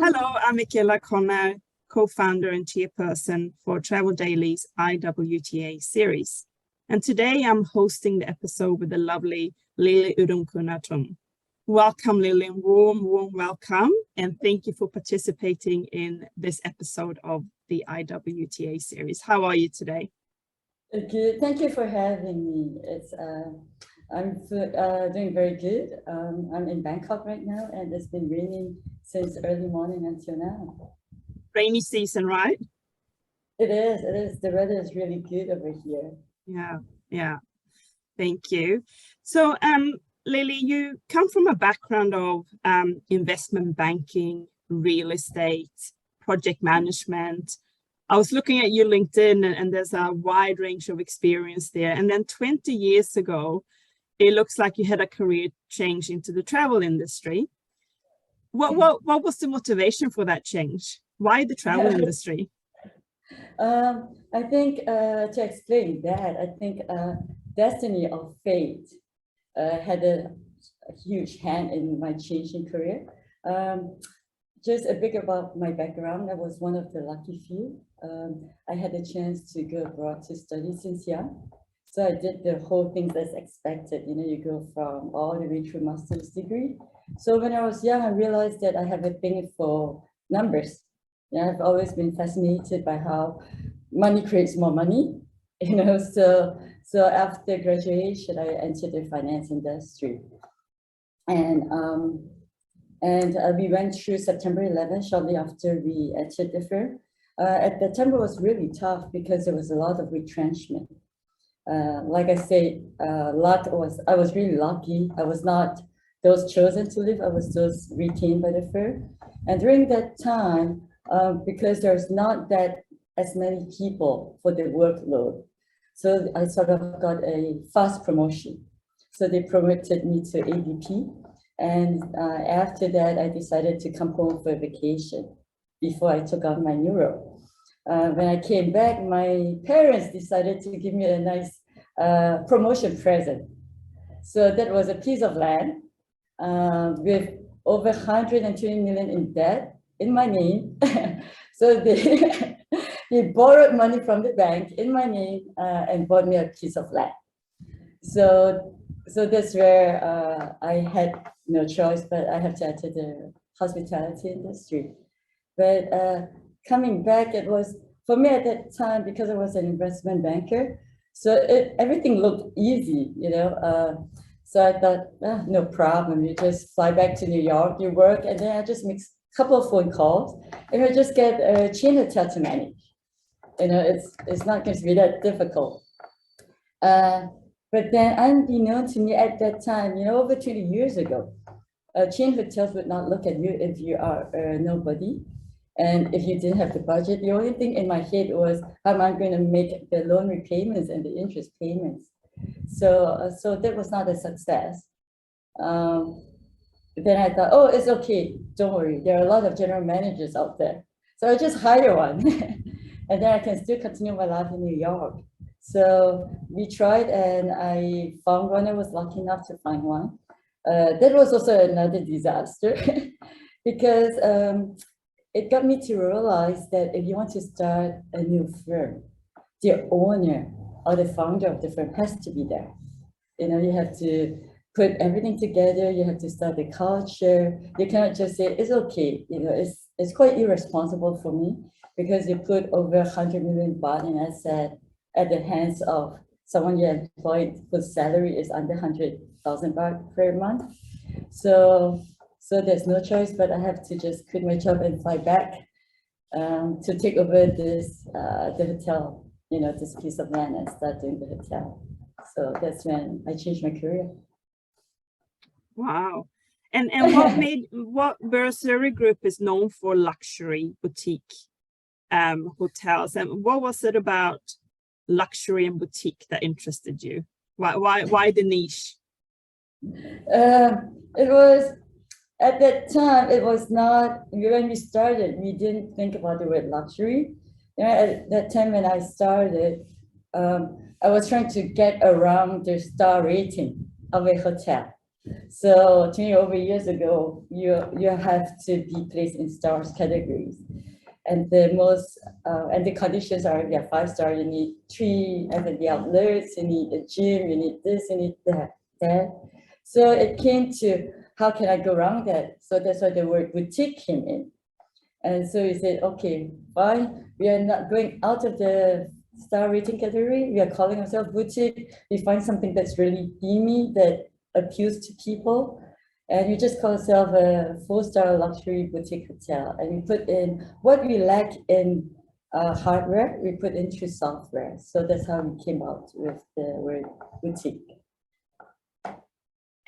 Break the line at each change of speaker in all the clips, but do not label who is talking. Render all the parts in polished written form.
Hello, I'm Michaela Connor, co-founder and chairperson for Travel Daily's IWTA series. And today I'm hosting the episode with the lovely Lily Udomkunnatum. Welcome, Lily, warm welcome. And thank you for participating in this episode of the IWTA series. How are you today?
Good. Thank you for having me. I'm doing very good. I'm in Bangkok right now, and it's been raining since early morning until now.
Rainy season, right?
It is. The weather is really good over here.
Yeah. Thank you. So, Lily, you come from a background of investment banking, real estate, project management. I was looking at your LinkedIn, and there's a wide range of experience there. And then 20 years ago, it looks like you had a career change into the travel industry. What was the motivation for that change? Why the travel industry?
I think to explain that, I think destiny or fate had a huge hand in my changing career. Just a bit about my background. I was one of the lucky few. I had a chance to go abroad to study since young. So I did the whole thing that's expected. You know, you go from all the way through master's degree. So when I was young, I realized that I have a thing for numbers. Yeah, I've always been fascinated by how money creates more money. You know, so after graduation, I entered the finance industry, and we went through September 11th shortly after we entered the firm. At that time, it was really tough because there was a lot of retrenchment. Like I said, I was really lucky. I was not those chosen to leave. I was those retained by the firm. And during that time, because there's not that as many people for the workload, so I sort of got a fast promotion. So they promoted me to AVP. And after that, I decided to come home for vacation before I took on my new role. When I came back, my parents decided to give me a nice promotion present. So that was a piece of land with over 120 million in debt in my name. So they borrowed money from the bank in my name and bought me a piece of land. So that's where I had no choice, but I have to enter the hospitality industry. But coming back, it was, for me at that time, because I was an investment banker, so everything looked easy, you know. So I thought, no problem, you just fly back to New York, you work, and then I just make a couple of phone calls, and I just get a chain hotel to manage. You know, it's not going to be that difficult. But then unbeknown to me at that time, you know, over 20 years ago, chain hotels would not look at you if you are nobody. And if you didn't have the budget, the only thing in my head was, how am I going to make the loan repayments and the interest payments? So that was not a success. Then I thought, oh, it's okay, don't worry. There are a lot of general managers out there. So I just hire one. And then I can still continue my life in New York. So we tried, and I found one. I was lucky enough to find one. That was also another disaster because it got me to realize that if you want to start a new firm, the owner or the founder of the firm has to be there. You know, you have to put everything together. You have to start the culture. You cannot just say, it's okay. You know, it's quite irresponsible for me because you put over 100 million baht in asset at the hands of someone you employed whose salary is under 100,000 baht per month. So there's no choice, but I have to just quit my job and fly back to take over this the hotel, you know, this piece of land and start doing the hotel. So that's when I changed my career.
Wow. And what Burasiri Group is known for luxury boutique hotels, and what was it about luxury and boutique that interested you? Why the niche?
It was, at that time, it was not, when we started, we didn't think about the word luxury. You know, at that time when I started, I was trying to get around the star rating of a hotel. So 20 over years ago, you have to be placed in stars categories. And the conditions are, yeah, 5-star, you need 3 F&B outlets, you need a gym, you need this, you need that. So it came to, how can I go around that? So that's why the word boutique came in. And so we said, okay, fine, we are not going out of the star rating category. We are calling ourselves boutique. We find something that's really themey, that appeals to people. And we just call ourselves a 4-star luxury boutique hotel. And we put in what we lack in hardware, we put into software. So that's how we came out with the word boutique.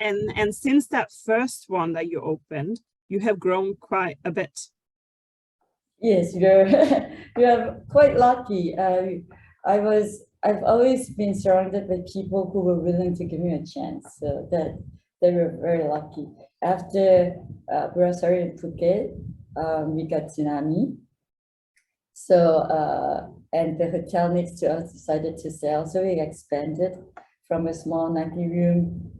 And since that first one that you opened, you have grown quite a bit.
Yes, you're quite lucky. I've always been surrounded by people who were willing to give me a chance. So that they were very lucky. After Burasiri and Phuket, we got tsunami. So and the hotel next to us decided to sell. So we expanded from a small 90-room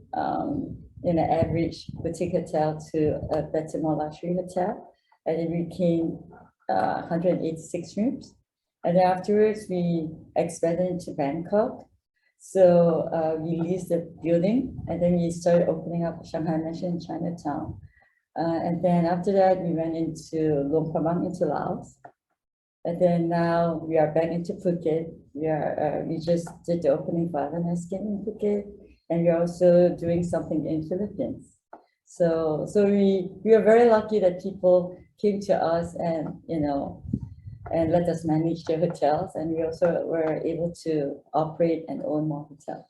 in an average boutique hotel to a better, more luxury hotel. And it became 186 rooms. And then afterwards, we expanded into Bangkok. So we leased the building, and then we started opening up Shanghai Mansion in Chinatown. And then after that, we went into Luang Prabang, into Laos. And then now we are back into Phuket. We just did the opening for Island Skin in Phuket, and we're also doing something in Philippines. So we are very lucky that people came to us and, you know, and let us manage their hotels. And we also were able to operate and own more hotels.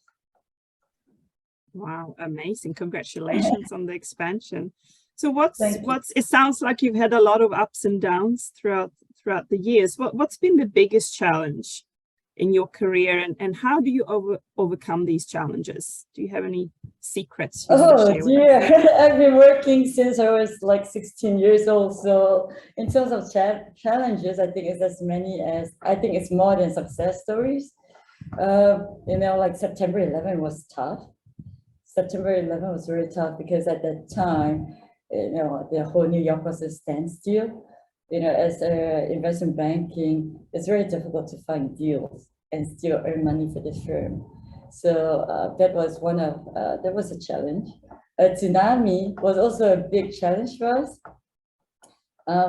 Wow, amazing. Congratulations on the expansion. So it sounds like you've had a lot of ups and downs throughout the years. What's been the biggest challenge in your career, and how do you overcome these challenges? Do you have any secrets?
Oh dear, I've been working since I was like 16 years old. So in terms of challenges, I think it's more than success stories. You know, like September 11 was tough. September 11 was very tough because at that time, you know, the whole New York was a standstill. You know, as investment banking, it's very difficult to find deals and still earn money for the firm. So that was a challenge. A tsunami was also a big challenge for us.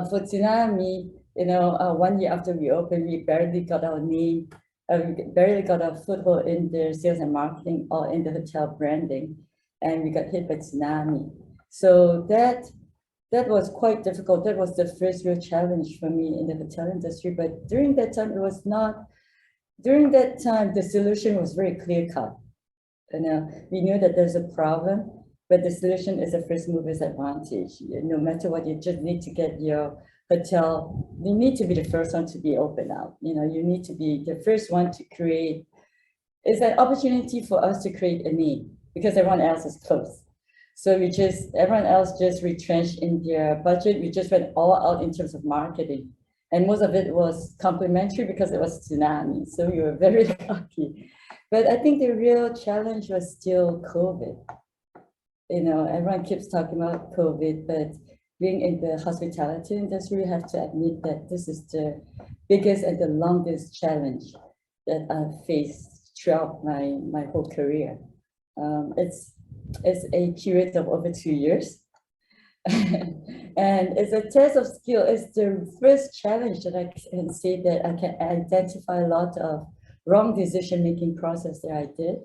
For tsunami, you know, 1 year after we opened, we barely got our name, we barely got our foothold in the sales and marketing or in the hotel branding, and we got hit by tsunami. So that was quite difficult. That was the first real challenge for me in the hotel industry. But during that time, the solution was very clear cut. You know, we knew that there's a problem, but the solution is a first mover's advantage. No matter what, you just need to get your hotel, you need to be the first one to be open out. You know, you need to be the first one to create. It's an opportunity for us to create a name because everyone else is closed. So everyone else just retrenched in their budget. We just went all out in terms of marketing. And most of it was complimentary because it was tsunami. So we were very lucky. But I think the real challenge was still COVID. You know, everyone keeps talking about COVID, but being in the hospitality industry, we have to admit that this is the biggest and the longest challenge that I've faced throughout my whole career. It's a period of over 2 years. And it's a test of skill. It's the first challenge that I can say that I can identify a lot of wrong decision-making process that I did.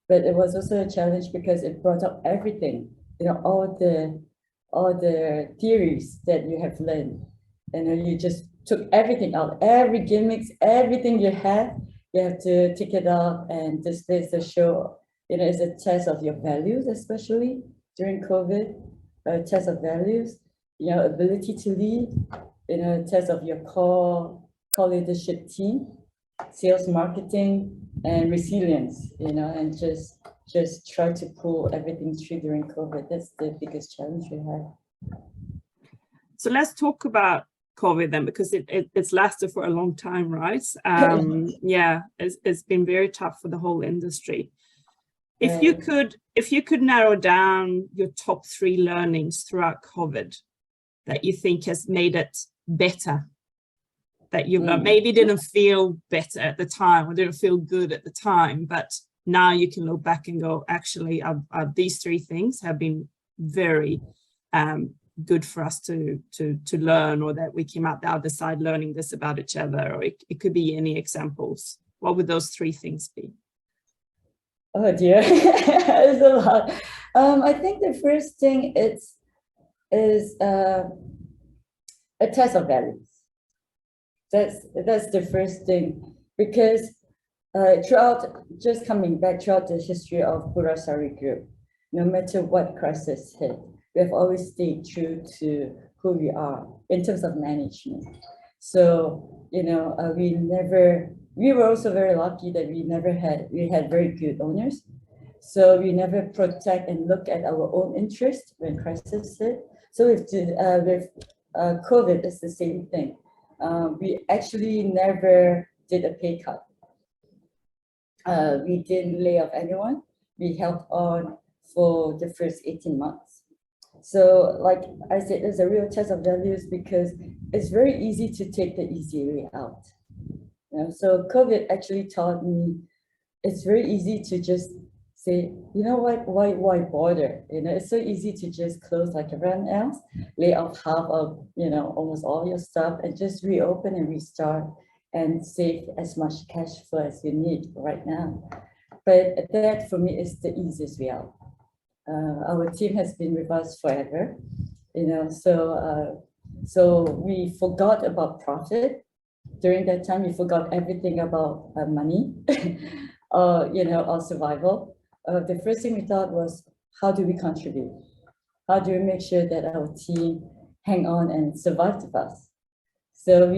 But it was also a challenge because it brought up everything, you know, all the theories that you have learned. And you just took everything out, every gimmicks, everything you have to take it out and display the show. You know, it's a test of your values, especially during COVID, a test of values, you know, ability to lead, you know, a test of your core leadership team, sales, marketing, and resilience, you know, and just try to pull everything through during COVID. That's the biggest challenge we had.
So let's talk about COVID then, because it's lasted for a long time, right? Yeah, it's been very tough for the whole industry. If you could narrow down your top 3 learnings throughout COVID that you think has made it better, that you maybe didn't feel better at the time or didn't feel good at the time, but now you can look back and go, actually, these 3 things have been very good for us to learn, or that we came out the other side learning this about each other, or it could be any examples. What would those 3 things be?
Oh dear, it's a lot. I think the first thing is a test of values. That's the first thing, because coming back throughout the history of Burasiri Group, no matter what crisis hit, we have always stayed true to who we are in terms of management. So, we were also very lucky that we had very good owners. So we never protect and look at our own interest when crisis hit. So with COVID, it's the same thing. We actually never did a pay cut. We didn't lay off anyone. We held on for the first 18 months. So like I said, it's a real test of values, because it's very easy to take the easy way out. So COVID actually taught me it's very easy to just say, you know what, why bother? It's so easy to just close like everyone else, lay off half of, almost all your stuff, and just reopen and restart and save as much cash flow as you need right now. But that for me is the easiest way out. Our team has been with us forever, so we forgot about profit. During that time, we forgot everything about money, or survival. The first thing we thought was, how do we contribute? How do we make sure that our team hang on and survive with us? So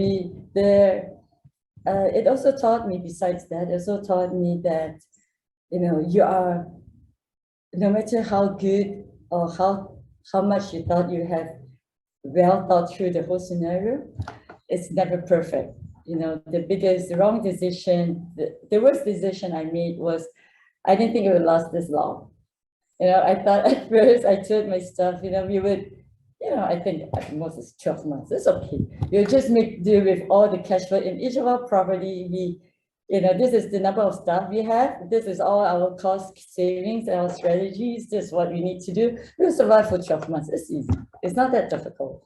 it also taught me, besides that, it also taught me that, you are, no matter how good or how much you thought you have well thought through the whole scenario, it's never perfect. The wrong decision, the worst decision I made was, I didn't think it would last this long. I thought at first, I told my staff, we would, I think at most it's 12 months, it's okay. You just make do with all the cash flow in each of our property. This is the number of staff we have. This is all our cost savings, our strategies. This is what we need to do. We'll survive for 12 months. It's easy. It's not that difficult.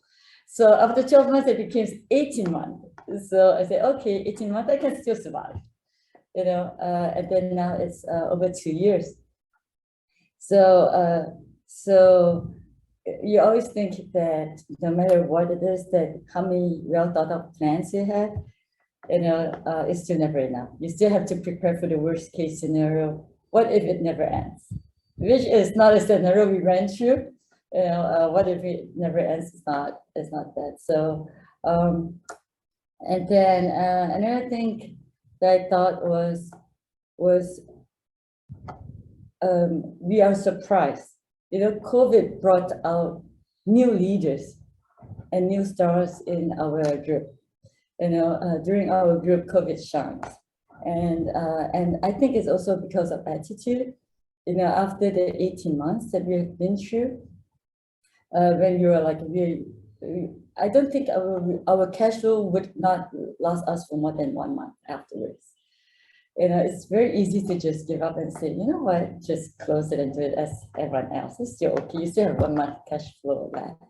So after 12 months, it became 18 months. So I said, okay, 18 months, I can still survive. And then now it's over 2 years. So you always think that no matter what it is, that how many well thought out plans you have, it's still never enough. You still have to prepare for the worst case scenario. What if it never ends? Which is not a scenario we ran through. What if it never ends? It's not that. So, and then another thing that I thought was we are surprised. COVID brought out new leaders and new stars in our group. During our group, COVID shines, and I think it's also because of attitude. After the 18 months that we have been through, when you were like I don't think our cash flow would not last us for more than 1 month afterwards. It's very easy to just give up and say, you know what, just close it and do it as everyone else. It's still okay. You still have 1 month cash flow left.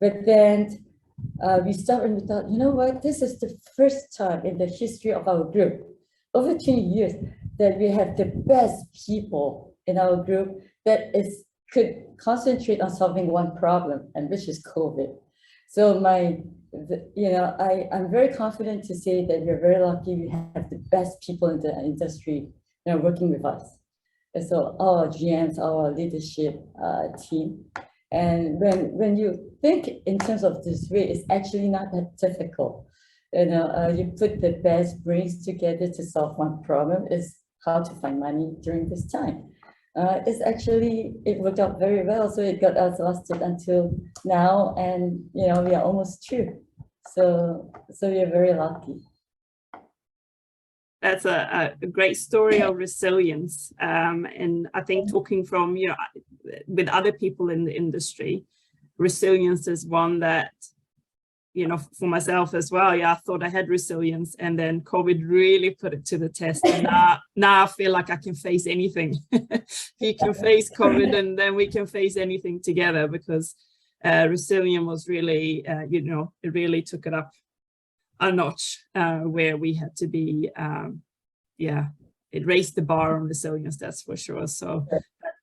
But then we stopped and we thought, you know what, this is the first time in the history of our group, over 20 years, that we have the best people in our group that could concentrate on solving one problem, and which is COVID. So I'm very confident to say that we're very lucky we have the best people in the industry working with us. And so our GMs, our leadership team. And when you think in terms of this way, it's actually not that difficult. You put the best brains together to solve one problem, is how to find money during this time. It worked out very well. So it got us lasted until now, and we are almost through. So we are very lucky.
That's a great story of resilience. And I think talking from, with other people in the industry, resilience is one that, for myself as well. Yeah, I thought I had resilience, and then COVID really put it to the test. And now I feel like I can face anything. You can face COVID, and then we can face anything together, because resilience was really, it really took it up a notch, where we had to be, it raised the bar on resilience, that's for sure. So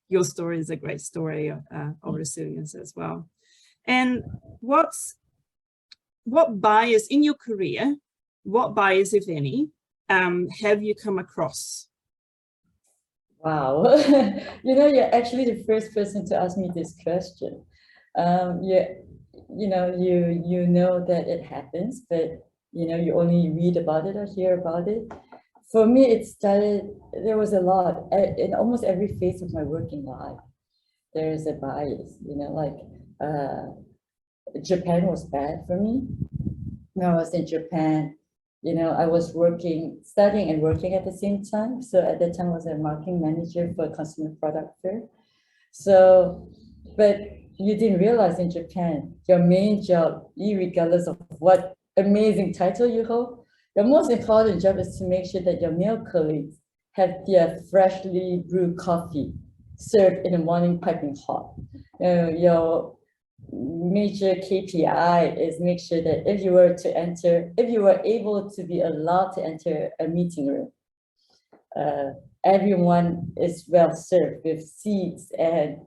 your story is a great story of resilience as well. And what bias in your career, what bias, if any, have you come across?
Wow, you're actually the first person to ask me this question. You know that it happens, but you only read about it or hear about it. For me, it started, there was a lot in almost every phase of my working life. There is a bias, Japan was bad for me. When I was in Japan, I was studying and working at the same time. So at that time I was a marketing manager for a consumer product fair. So, but you didn't realize in Japan, your main job, regardless of what amazing title you hold, the most important job is to make sure that your male colleagues have their freshly brewed coffee served in the morning piping hot. Your major KPI is make sure that if you were able to be allowed to enter a meeting room, everyone is well served with seats and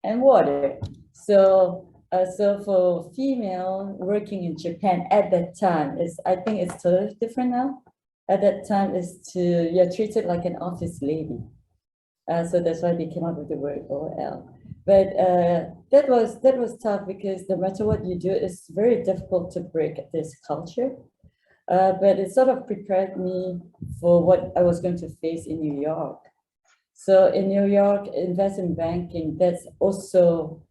water. So for female working in Japan at that time, I think it's totally different now. At that time, you're treated like an office lady. So that's why they came up with the word OL. But that was tough, because no matter what you do, it's very difficult to break this culture. But it sort of prepared me for what I was going to face in New York. So in New York, investment banking, that's also,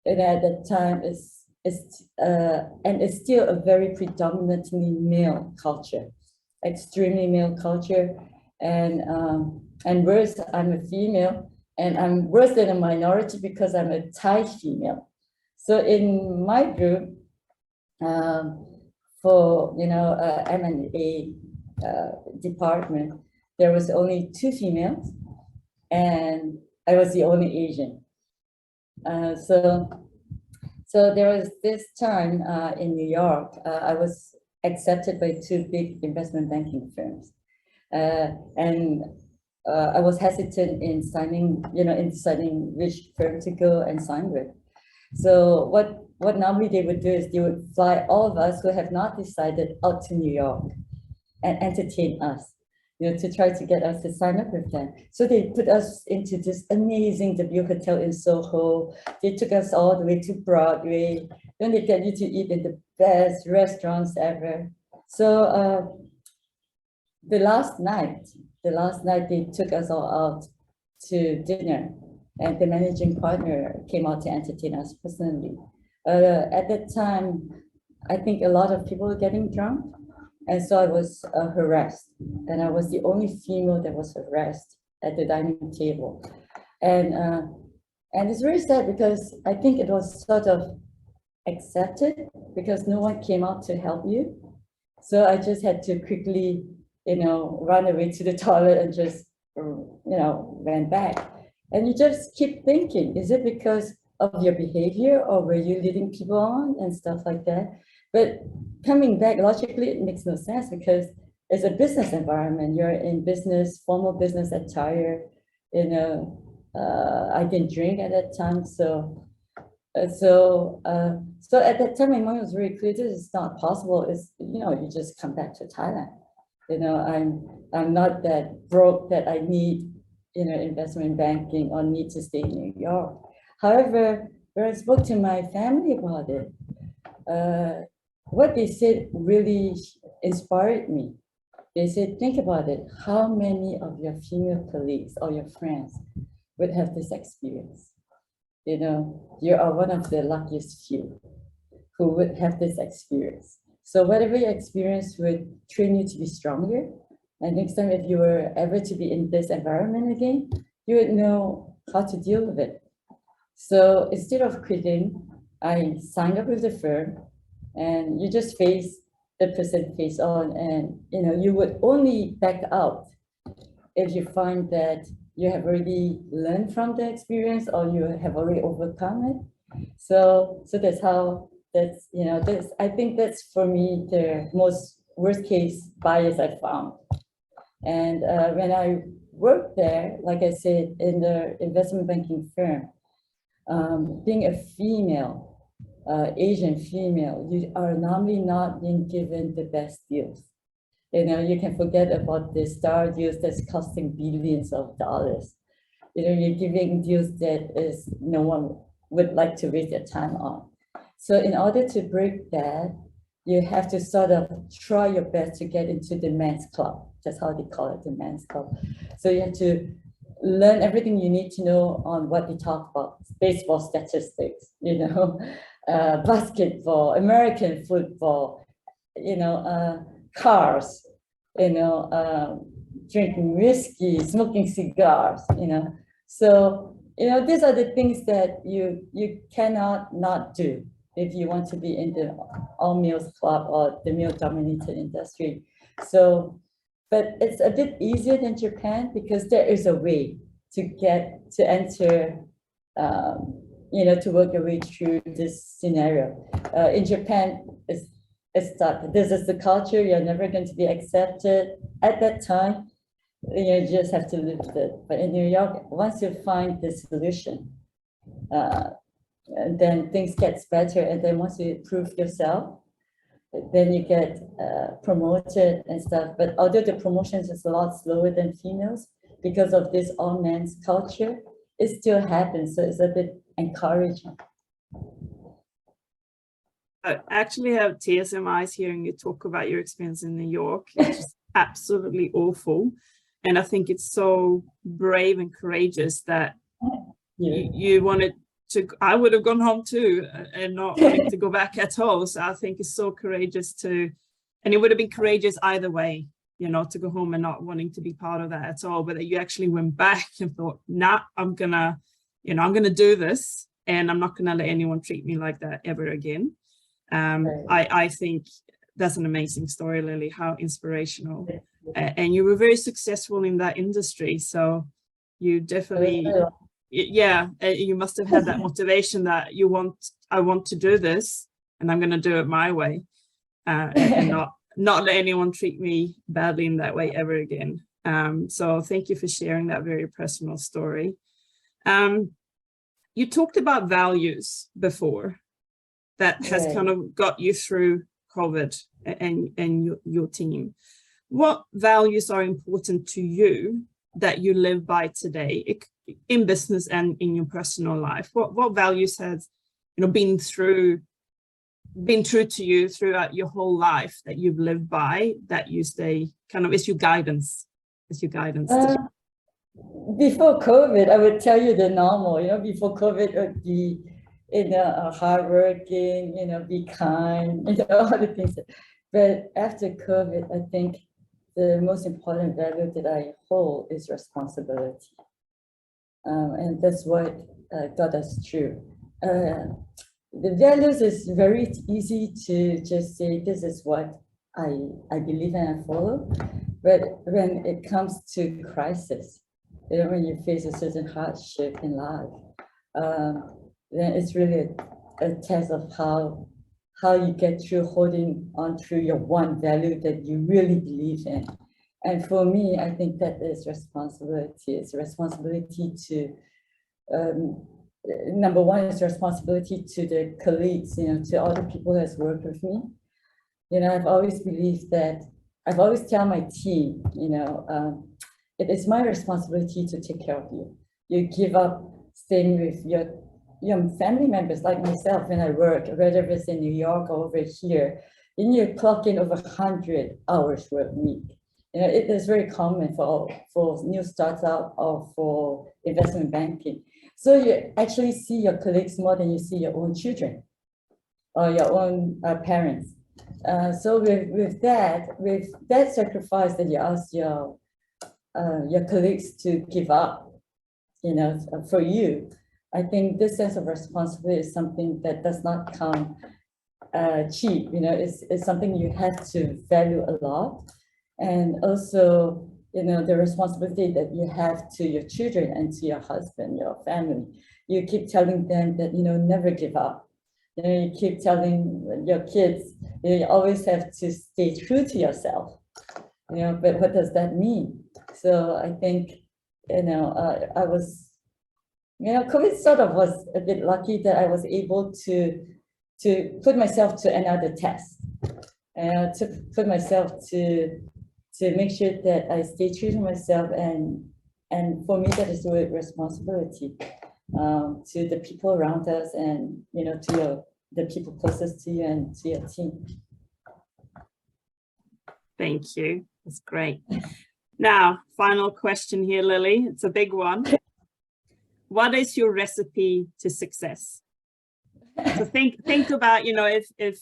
and at that time, and it's still a very predominantly male culture, extremely male culture. And worse, I'm a female, and I'm worse than a minority because I'm a Thai female. So in my group, for M&A department, there was only 2 females, and I was the only Asian. So there was this time in New York, I was accepted by 2 big investment banking firms, and I was hesitant in deciding which firm to go and sign with. So what normally they would do is they would fly all of us who have not decided out to New York and entertain us, to try to get us to sign up with them. So they put us into this amazing W hotel in Soho. They took us all the way to Broadway. Then they get you to eat in the best restaurants ever. So the last night they took us all out to dinner, and the managing partner came out to entertain us personally. At that time, I think a lot of people were getting drunk, and so I was harassed, and I was the only female that was harassed at the dining table. And it's very sad, because I think it was sort of accepted because no one came out to help you. So I just had to quickly, run away to the toilet and just, ran back. And you just keep thinking, is it because of your behavior, or were you leading people on and stuff like that? But coming back, logically, it makes no sense, because it's a business environment. You're in business, formal business attire. I didn't drink at that time, so at that time, my mind was very clear. This is not possible. It's you just come back to Thailand. I'm not that broke that I need investment banking or need to stay in New York. However, when I spoke to my family about it, what they said really inspired me. They said, think about it. How many of your female colleagues or your friends would have this experience? You are one of the luckiest few who would have this experience. So whatever your experience would train you to be stronger, And next time, if you were ever to be in this environment again, you would know how to deal with it. So instead of quitting, I signed up with the firm, and you just face the person face on, and you would only back out if you find that you have already learned from the experience or you have already overcome it. So that's how I think that's for me the most worst case bias I found. And when I worked there, like I said, in the investment banking firm, being a female, Asian female, you are normally not being given the best deals. You can forget about the star deals that's costing billions of dollars. You're giving deals that is no one would like to waste their time on. So in order to break that, you have to sort of try your best to get into the men's club. That's how they call it, the men's club. So you have to learn everything you need to know on what they talk about, baseball statistics, basketball, American football, cars, drinking whiskey, smoking cigars, So, these are the things that you cannot not do if you want to be in the all-males club or the male-dominated industry. So, but it's a bit easier than Japan because there is a way to enter, to work your way through this scenario. In Japan, it's tough. This is the culture. You're never going to be accepted at that time. You just have to live with it. But in New York, once you find the solution, then things get better. And then once you prove yourself, then you get promoted and stuff. But although the promotions is a lot slower than females because of this all men's culture, it still happens. So it's a bit encouraging.
I actually have tears in my eyes hearing you talk about your experience in New York. It's just absolutely awful. And I think it's so brave and courageous that you wanted to. I would have gone home too and not wanting to go back at all. So I think it's so courageous and it would have been courageous either way, to go home and not wanting to be part of that at all. But that you actually went back and thought, nah, I'm gonna do this, and I'm not gonna let anyone treat me like that ever again. I think that's an amazing story, Lily, how inspirational. And you were very successful in that industry. So you definitely, you must have had that motivation that I want to do this and I'm going to do it my way and not let anyone treat me badly in that way ever again. So thank you for sharing that very personal story. You talked about values before. That has kind of got you through COVID and your team. What values are important to you that you live by today in business and in your personal life? What values has been true to you throughout your whole life that you've lived by, that you stay kind of is your guidance?
Before COVID, I would tell you the normal. Before COVID would be hardworking, be kind, all the things. But after COVID, I think the most important value that I hold is responsibility. And that's what got us through. The values is very easy to just say, this is what I believe and I follow. But when it comes to crisis, when you face a certain hardship in life, then it's really a test of how you get through holding on to your one value that you really believe in. And for me, I think that is responsibility. It's responsibility to, number one is responsibility to the colleagues, to all the people who has worked with me. I've always believed that, I've always tell my team, it is my responsibility to take care of you. You give up staying with your family members like myself when I work, whether it's in New York or over here, you clock in over 100 hours work week. It is very common for new startup or for investment banking. So you actually see your colleagues more than you see your own children or your own parents. So with that sacrifice that you ask your colleagues to give up, for you, I think this sense of responsibility is something that does not come cheap. It's something you have to value a lot, and also the responsibility that you have to your children and to your husband, your family. You keep telling them that never give up. You keep telling your kids you always have to stay true to yourself. But what does that mean? So I think I was COVID sort of was a bit lucky that I was able to put myself to another test, to put myself to make sure that I stay true to myself, and for me that is the word responsibility to the people around us, and to the people closest to you and to your team.
Thank you. That's great. Now, final question here, Lily. It's a big one. What is your recipe to success? So think about, if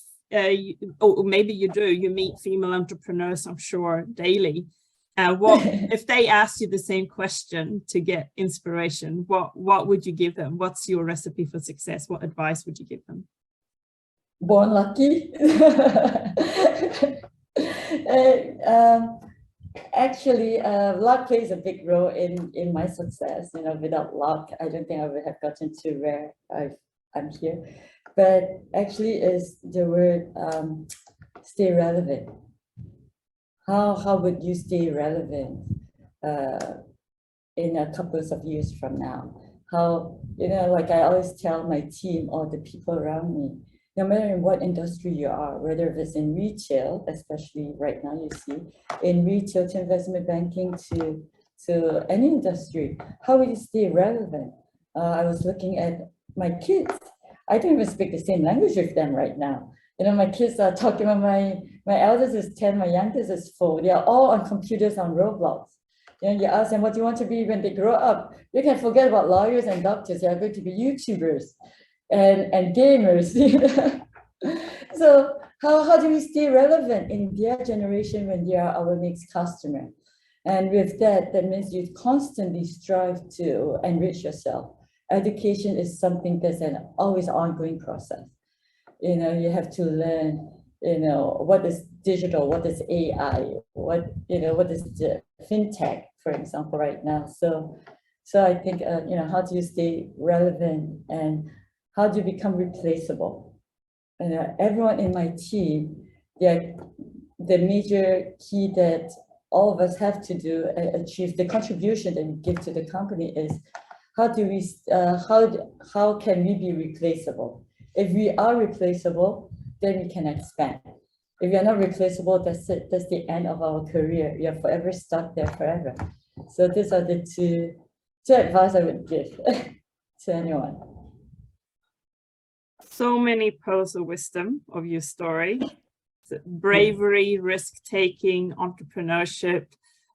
or maybe you meet female entrepreneurs, I'm sure, daily. If they ask you the same question to get inspiration, what would you give them? What's your recipe for success? What advice would you give them?
Born lucky. Actually, luck plays a big role in my success. Without luck, I don't think I would have gotten to where I'm here. But actually, is the word stay relevant. How would you stay relevant in a couple of years from now? How, like I always tell my team or the people around me, no matter in what industry you are, whether it's in retail, especially right now, you see, in retail to investment banking to any industry, how will you stay relevant? I was looking at my kids. I don't even speak the same language with them right now. My kids are talking about my eldest is 10, my youngest is 4. They are all on computers on Roblox. You ask them, what do you want to be when they grow up? You can forget about lawyers and doctors. They are going to be YouTubers and gamers. So how do we stay relevant in their generation when they are our next customer? And with that means you constantly strive to enrich yourself. Education is something that's an always ongoing process. You have to learn, what is digital, what is AI, what is the fintech, for example, right now. So I think, how do you stay relevant and how do you become replaceable? Everyone in my team, the major key that all of us have to do and achieve the contribution that we give to the company is how can we be replaceable? If we are replaceable, then we can expand. If we are not replaceable, that's it. That's the end of our career. We are forever stuck there forever. So these are the two advice I would give to anyone.
So many pearls of wisdom of your story. Bravery, risk-taking, entrepreneurship.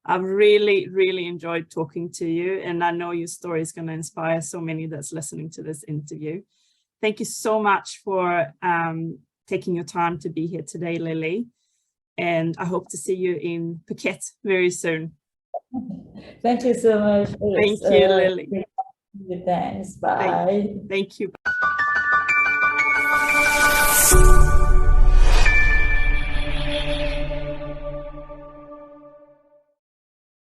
I've really, really enjoyed talking to you, and I know your story is going to inspire so many that's listening to this interview. Thank you so much for taking your time to be here today, Lily. And I hope to see you in Phuket very soon.
Thank you so much.
Thank you, Lily.
Thanks. Bye.
Thank you.